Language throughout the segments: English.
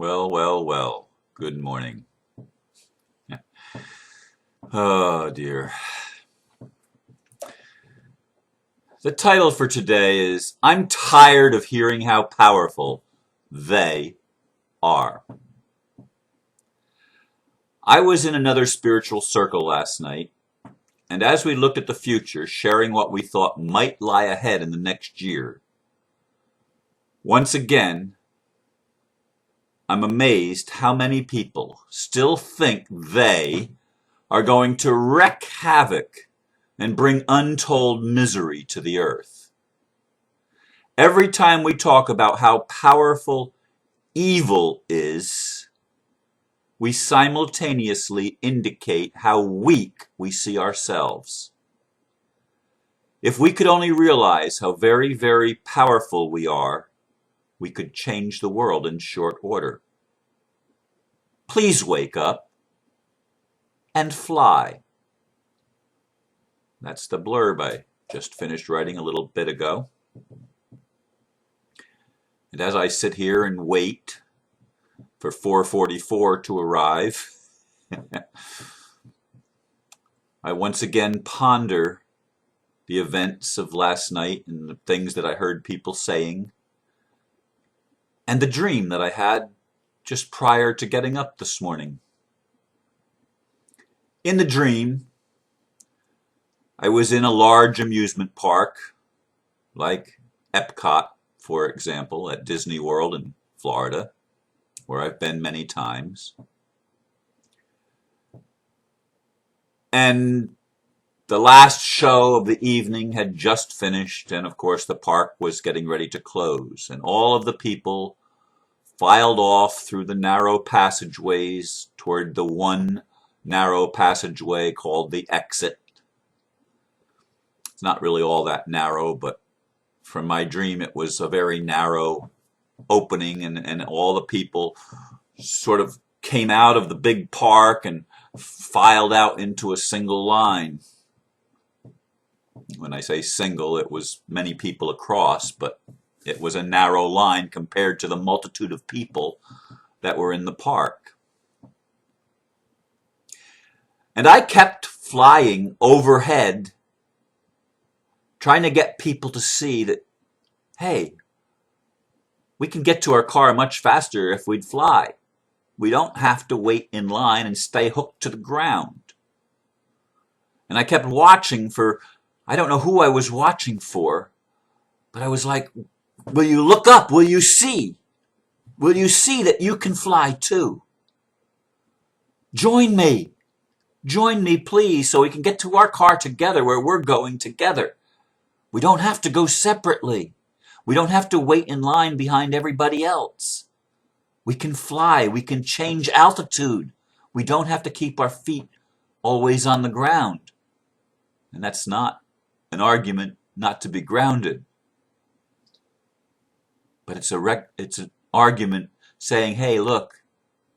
Well, well, well. Good morning. Oh dear. The title for today is I'm tired of hearing how powerful they are. I was in another spiritual circle last night, and as we looked at the future, sharing what we thought might lie ahead in the next year, once again, I'm amazed how many people still think they are going to wreak havoc and bring untold misery to the earth. Every time we talk about how powerful evil is, we simultaneously indicate how weak we see ourselves. If we could only realize how very, very powerful we are, we could change the world in short order. Please wake up and fly. That's the blurb I just finished writing a little bit ago. And as I sit here and wait for 4:44 to arrive, I once again ponder the events of last night and the things that I heard people saying, and the dream that I had just prior to getting up this morning. In the dream, I was in a large amusement park, like Epcot, for example, at Disney World in Florida, where I've been many times. And the last show of the evening had just finished, and of course the park was getting ready to close, and all of the people filed off through the narrow passageways toward the one narrow passageway called the exit. It's not really all that narrow, but from my dream it was a very narrow opening, and all the people sort of came out of the big park and filed out into a single line. When I say single, it was many people across, but it was a narrow line compared to the multitude of people that were in the park. And I kept flying overhead, trying to get people to see that, hey, we can get to our car much faster if we'd fly. We don't have to wait in line and stay hooked to the ground. And I kept watching for, I don't know who I was watching for, but I was like, will you look up? Will you see? Will you see that you can fly too? Join me. Join me, please, so we can get to our car together where we're going together. We don't have to go separately. We don't have to wait in line behind everybody else. We can fly. We can change altitude. We don't have to keep our feet always on the ground. And that's not an argument not to be grounded. But it's an argument saying, hey, look,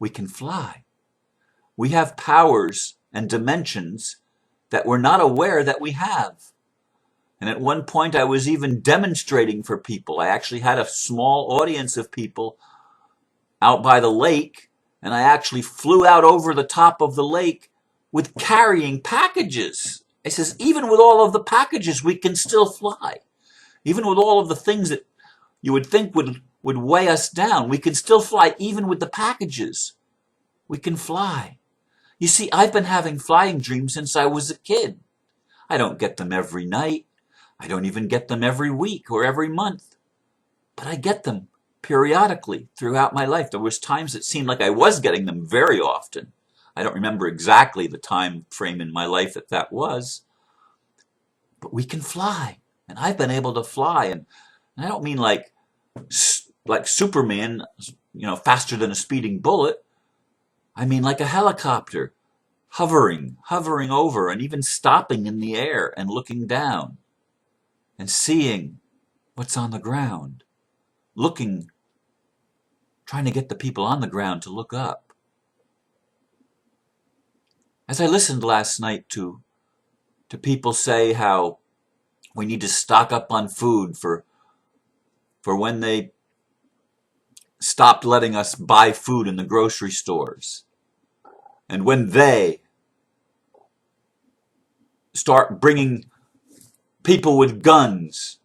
we can fly. We have powers and dimensions that we're not aware that we have. And at one point I was even demonstrating for people. I actually had a small audience of people out by the lake, and I actually flew out over the top of the lake with carrying packages. I says, even with all of the packages, we can still fly. Even with all of the things that you would think would weigh us down, we can still fly even with the packages. We can fly. You see, I've been having flying dreams since I was a kid. I don't get them every night. I don't even get them every week or every month. But I get them periodically throughout my life. There was times it seemed like I was getting them very often. I don't remember exactly the time frame in my life that was. But we can fly. And I've been able to fly. And I don't mean like Superman, faster than a speeding bullet. I mean like a helicopter, hovering over and even stopping in the air and looking down and seeing what's on the ground, looking, trying to get the people on the ground to look up. As I listened last night to people say how we need to stock up on food for when they stopped letting us buy food in the grocery stores, and when they start bringing people with guns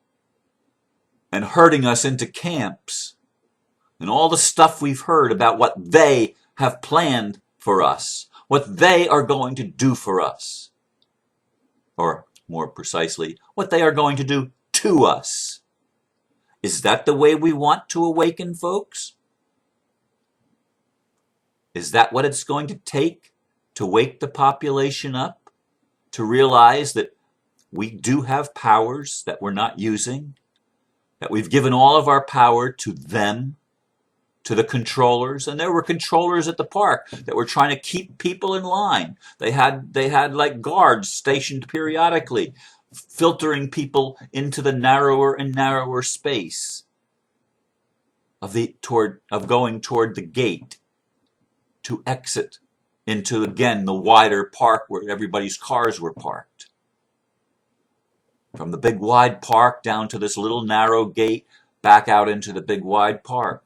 and herding us into camps, and all the stuff we've heard about what they have planned for us, what they are going to do for us, or more precisely, what they are going to do to us. Is that the way we want to awaken, folks? Is that what it's going to take to wake the population up, to realize that we do have powers that we're not using, that we've given all of our power to them, to the controllers? And there were controllers at the park that were trying to keep people in line. They had like guards stationed periodically, filtering people into the narrower and narrower space of going toward the gate to exit into, again, the wider park where everybody's cars were parked. From the big wide park down to this little narrow gate, back out into the big wide park.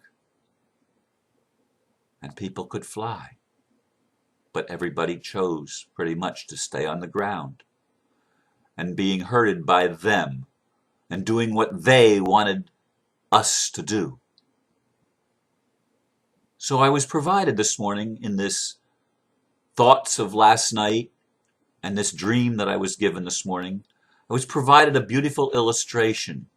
And people could fly. But everybody chose pretty much to stay on the ground, and being herded by them, and doing what they wanted us to do. So I was provided this morning in this thoughts of last night and this dream that I was given this morning, I was provided a beautiful illustration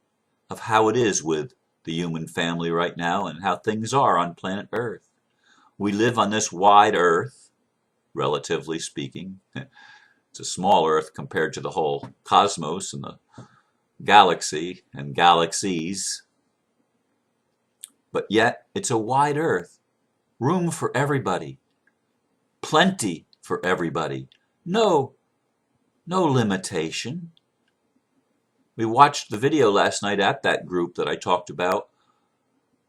of how it is with the human family right now and how things are on planet Earth. We live on this wide Earth, relatively speaking. It's a small Earth compared to the whole cosmos and the galaxy and galaxies. But yet, it's a wide Earth. Room for everybody. Plenty for everybody. No limitation. We watched the video last night at that group that I talked about.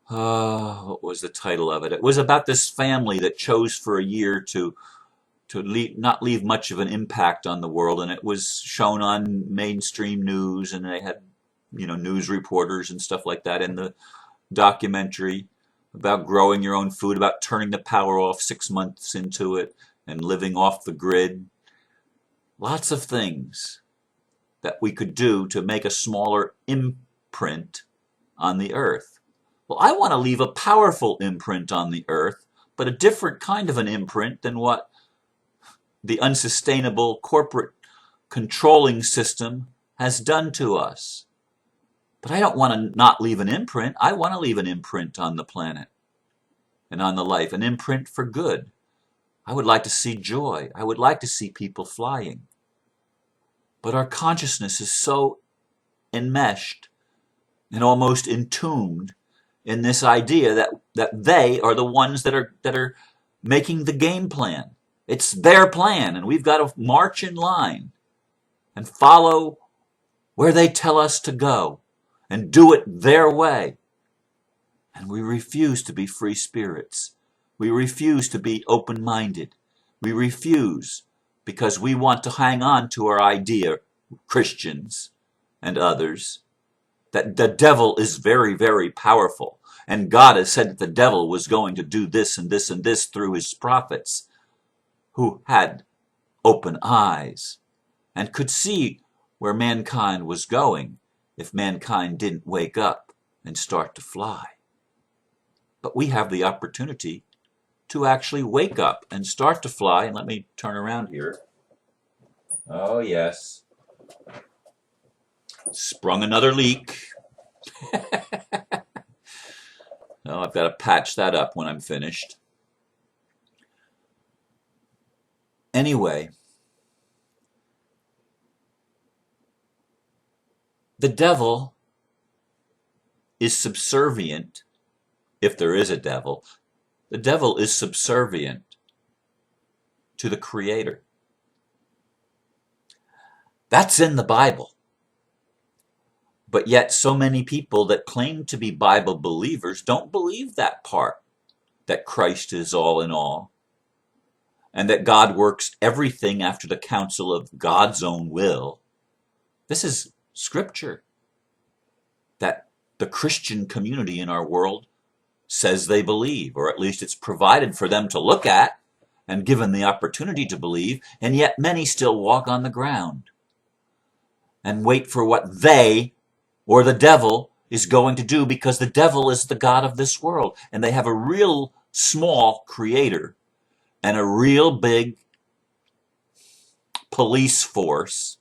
What was the title of it? It was about this family that chose for a year to not leave much of an impact on the world, and it was shown on mainstream news, and they had news reporters and stuff like that in the documentary about growing your own food, about turning the power off 6 months into it and living off the grid. Lots of things that we could do to make a smaller imprint on the earth. Well, I want to leave a powerful imprint on the earth, but a different kind of an imprint than what the unsustainable corporate controlling system has done to us. But I don't want to not leave an imprint. I want to leave an imprint on the planet and on the life, an imprint for good. I would like to see joy. I would like to see people flying. But our consciousness is so enmeshed and almost entombed in this idea that they are the ones that are making the game plan. It's their plan, and we've got to march in line and follow where they tell us to go and do it their way. And we refuse to be free spirits. We refuse to be open-minded. We refuse because we want to hang on to our idea, Christians and others, that the devil is very, very powerful. And God has said that the devil was going to do this and this and this through his prophets who had open eyes and could see where mankind was going if mankind didn't wake up and start to fly. But we have the opportunity to actually wake up and start to fly. And let me turn around here. Oh, yes. Sprung another leak. No, I've got to patch that up when I'm finished. Anyway, the devil is subservient, if there is a devil. The devil is subservient to the Creator. That's in the Bible. But yet so many people that claim to be Bible believers don't believe that part, that Christ is all in all, and that God works everything after the counsel of God's own will. This is scripture that the Christian community in our world says they believe, or at least it's provided for them to look at and given the opportunity to believe, and yet many still walk on the ground and wait for what they or the devil is going to do, because the devil is the god of this world, and they have a real small creator and a real big police force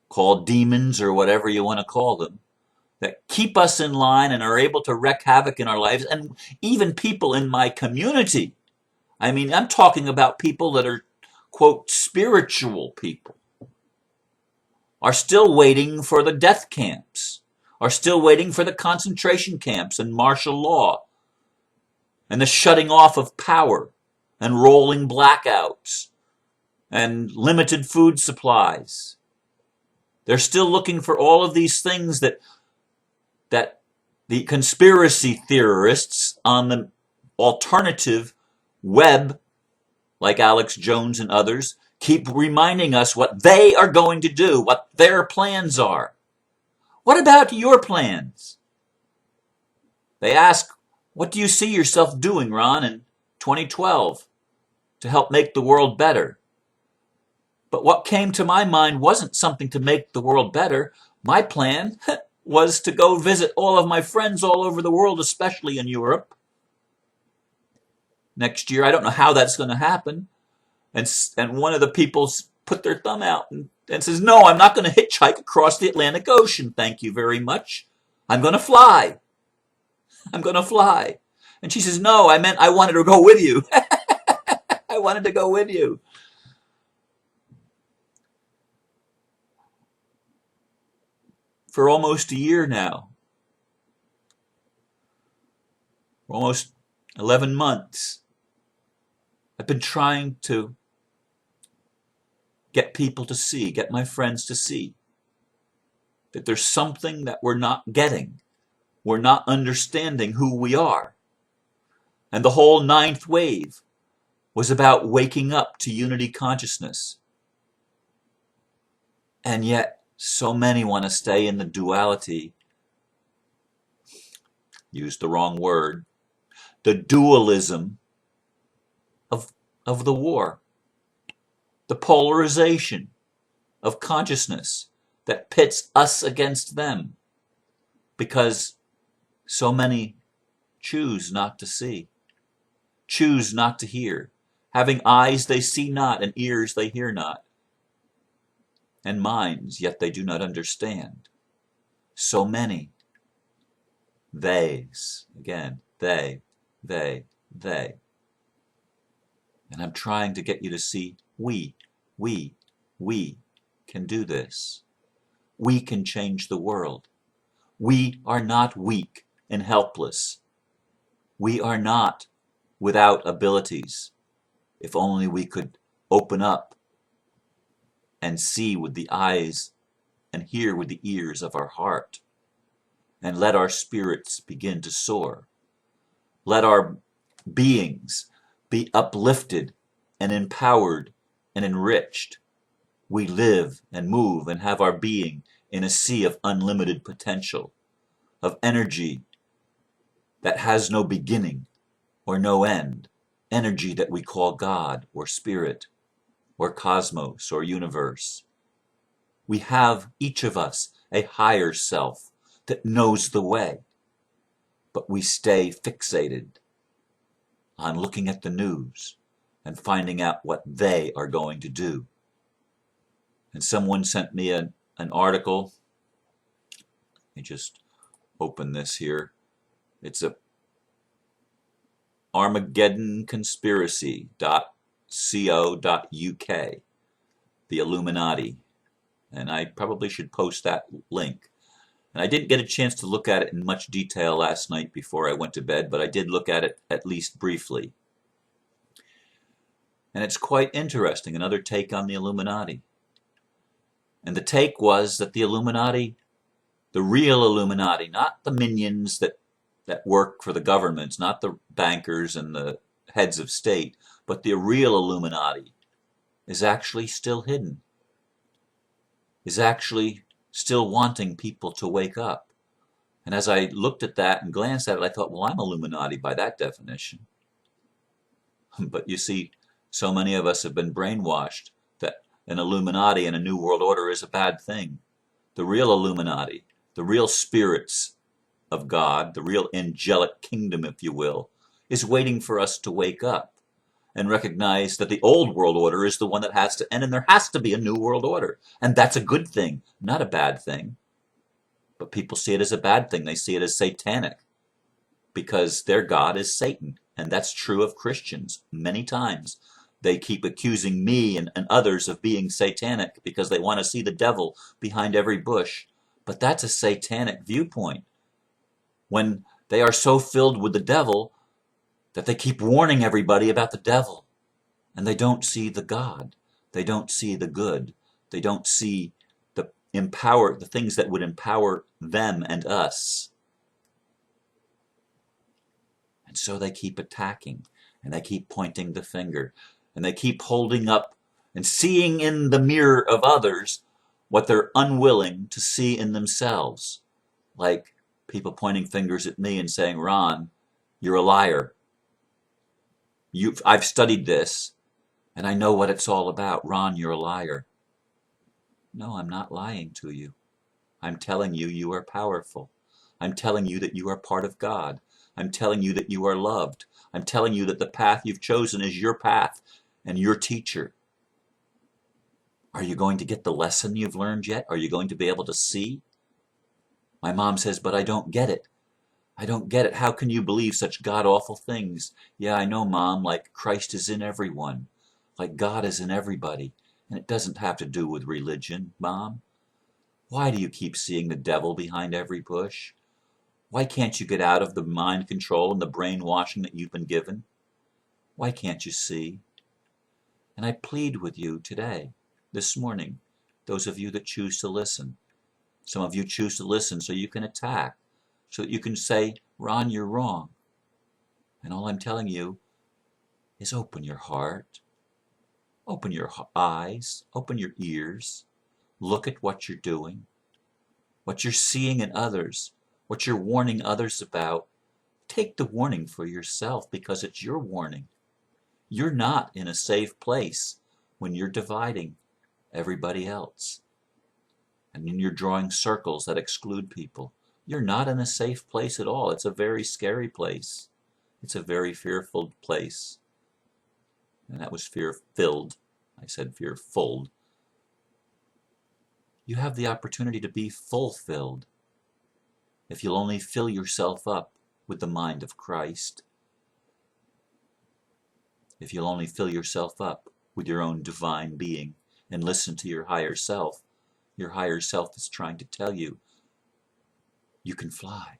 called demons or whatever you want to call them, that keep us in line and are able to wreak havoc in our lives, and even people in my community. I mean, I'm talking about people that are, quote, spiritual people, are still waiting for the death camps, are still waiting for the concentration camps and martial law, and the shutting off of power, and rolling blackouts, and limited food supplies. They're still looking for all of these things that the conspiracy theorists on the alternative web, like Alex Jones and others, keep reminding us what they are going to do, what their plans are. What about your plans? They ask, what do you see yourself doing, Ron, in 2012 to help make the world better? But what came to my mind wasn't something to make the world better. My plan was to go visit all of my friends all over the world, especially in Europe, next year. I don't know how that's going to happen. And one of the people put their thumb out and says, no, I'm not going to hitchhike across the Atlantic Ocean. Thank you very much. I'm going to fly. I'm going to fly. And she says, no, I meant I wanted to go with you. I wanted to go with you. For almost a year now, almost 11 months, I've been trying to get people to see, get my friends to see, that there's something that we're not getting. We're not understanding who we are. And the whole ninth wave was about waking up to unity consciousness. And yet, so many want to stay in the duality, use the wrong word, the dualism of the war, the polarization of consciousness that pits us against them, because so many choose not to see, choose not to hear, having eyes they see not and ears they hear not, and minds yet they do not understand. So many theys, again, they. And I'm trying to get you to see we can do this. We can change the world. We are not weak and helpless. We are not without abilities. If only we could open up and see with the eyes and hear with the ears of our heart, and let our spirits begin to soar. Let our beings be uplifted and empowered and enriched. We live and move and have our being in a sea of unlimited potential, of energy that has no beginning or no end, energy that we call God or Spirit or Cosmos or Universe. We have, each of us, a higher self that knows the way, but we stay fixated on looking at the news and finding out what they are going to do. And someone sent me an article. Let me just open this here. It's a armageddonconspiracy.co.uk, the Illuminati. And I probably should post that link. And I didn't get a chance to look at it in much detail last night before I went to bed, but I did look at it at least briefly. And it's quite interesting, another take on the Illuminati. And the take was that the Illuminati, the real Illuminati, not the minions that work for the governments, not the bankers and the heads of state, but the real Illuminati is actually still hidden, is actually still wanting people to wake up And as I looked at that and glanced at it, I thought, well, I'm Illuminati by that definition. But you see, so many of us have been brainwashed that an Illuminati and a New World Order is a bad thing. The real Illuminati, the real spirits of God, the real angelic kingdom, if you will, is waiting for us to wake up and recognize that the old world order is the one that has to end, and there has to be a new world order. And that's a good thing, not a bad thing. But people see it as a bad thing. They see it as satanic because their God is Satan. And that's true of Christians many times. They keep accusing me and others of being satanic because they want to see the devil behind every bush. But that's a satanic viewpoint. When they are so filled with the devil that they keep warning everybody about the devil, and they don't see the God. They don't see the good. They don't see the things that would empower them and us. And so they keep attacking, and they keep pointing the finger, and they keep holding up and seeing in the mirror of others what they're unwilling to see in themselves. Like people pointing fingers at me and saying, Ron, you're a liar. I've studied this, and I know what it's all about. Ron, you're a liar. No, I'm not lying to you. I'm telling you you are powerful. I'm telling you that you are part of God. I'm telling you that you are loved. I'm telling you that the path you've chosen is your path and your teacher. Are you going to get the lesson you've learned yet? Are you going to be able to see? My mom says, but I don't get it. I don't get it. How can you believe such god-awful things? Yeah, I know, Mom, like Christ is in everyone. Like God is in everybody. And it doesn't have to do with religion, Mom. Why do you keep seeing the devil behind every bush? Why can't you get out of the mind control and the brainwashing that you've been given? Why can't you see? And I plead with you today, this morning, those of you that choose to listen. Some of you choose to listen so you can attack, so that you can say, Ron, you're wrong. And all I'm telling you is open your heart, open your eyes, open your ears, look at what you're doing, what you're seeing in others, what you're warning others about. Take the warning for yourself because it's your warning. You're not in a safe place when you're dividing everybody else. And when you're drawing circles that exclude people. You're not in a safe place at all. It's a very scary place. It's a very fearful place. And that was fear-filled. I said fear-fulled. You have the opportunity to be fulfilled if you'll only fill yourself up with the mind of Christ. If you'll only fill yourself up with your own divine being and listen to your higher self is trying to tell you, you can fly.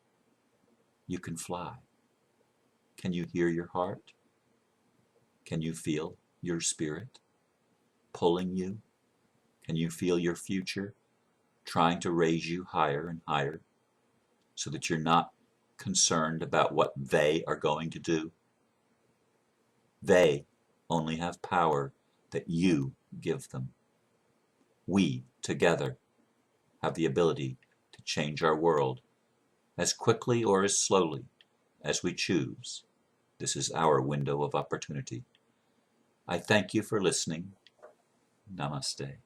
You can fly. Can you hear your heart? Can you feel your spirit pulling you? Can you feel your future trying to raise you higher and higher so that you're not concerned about what they are going to do? They only have power that you give them. We, together, have the ability to change our world as quickly or as slowly as we choose. This is our window of opportunity. I thank you for listening. Namaste.